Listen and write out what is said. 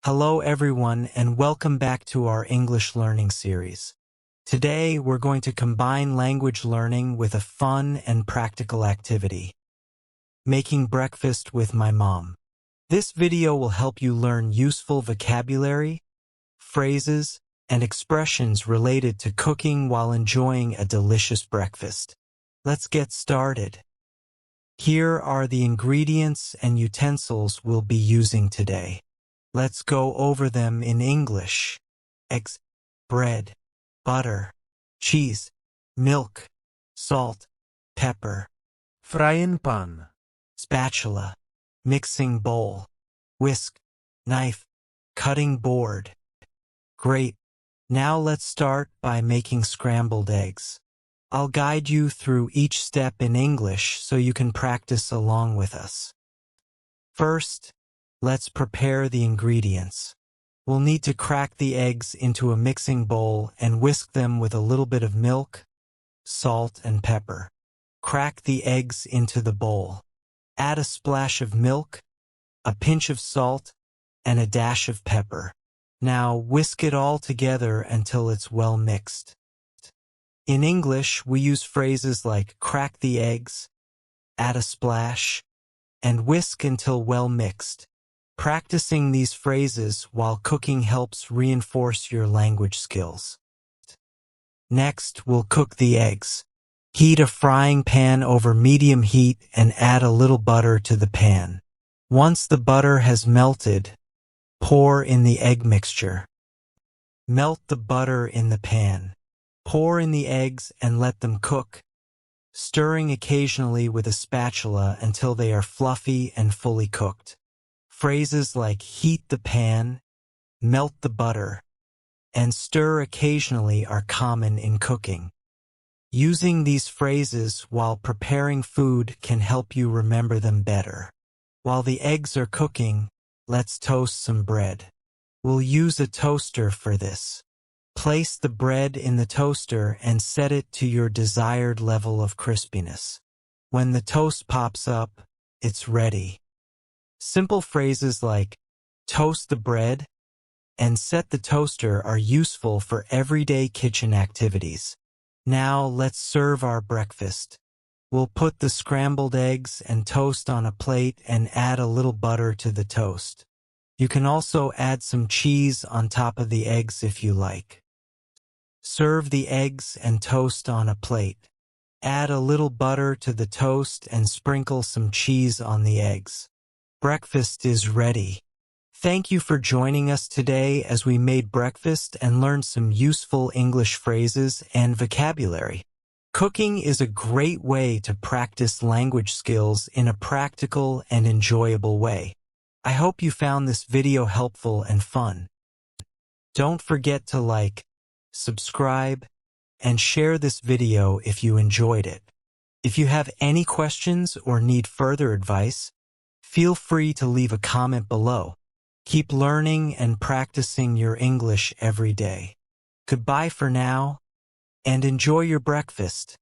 Hello everyone and welcome back to our English learning series. Today we're going to combine language learning with a fun and practical activity. Making breakfast with my mom. This video will help you learn useful vocabulary, phrases, and expressions related to cooking while enjoying a delicious breakfast. Let's get started. Here are the ingredients and utensils we'll be using today. Let's go over them in English. Eggs, bread, butter, cheese, milk, salt, pepper, frying pan, spatula, mixing bowl, whisk, knife, cutting board. Great. Now let's start by making scrambled eggs. I'll guide you through each step in English so you can practice along with us. First, let's prepare the ingredients. We'll need to crack the eggs into a mixing bowl and whisk them with a little bit of milk, salt, and pepper. Crack the eggs into the bowl. Add a splash of milk, a pinch of salt, and a dash of pepper. Now whisk it all together until it's well mixed. In English, we use phrases like crack the eggs, add a splash, and whisk until well mixed. Practicing these phrases while cooking helps reinforce your language skills. Next, we'll cook the eggs. Heat a frying pan over medium heat and add a little butter to the pan. Once the butter has melted, pour in the egg mixture. Melt the butter in the pan. Pour in the eggs and let them cook, stirring occasionally with a spatula until they are fluffy and fully cooked. Phrases like heat the pan, melt the butter, and stir occasionally are common in cooking. Using these phrases while preparing food can help you remember them better. While the eggs are cooking, let's toast some bread. We'll use a toaster for this. Place the bread in the toaster and set it to your desired level of crispiness. When the toast pops up, it's ready. Simple phrases like toast the bread and set the toaster are useful for everyday kitchen activities. Now let's serve our breakfast. We'll put the scrambled eggs and toast on a plate and add a little butter to the toast. You can also add some cheese on top of the eggs if you like. Serve the eggs and toast on a plate. Add a little butter to the toast and sprinkle some cheese on the eggs. Breakfast is ready. Thank you for joining us today as we made breakfast and learned some useful English phrases and vocabulary. Cooking is a great way to practice language skills in a practical and enjoyable way. I hope you found this video helpful and fun. Don't forget to like, subscribe, and share this video if you enjoyed it. If you have any questions or need further advice, feel free to leave a comment below. Keep learning and practicing your English every day. Goodbye for now, and enjoy your breakfast.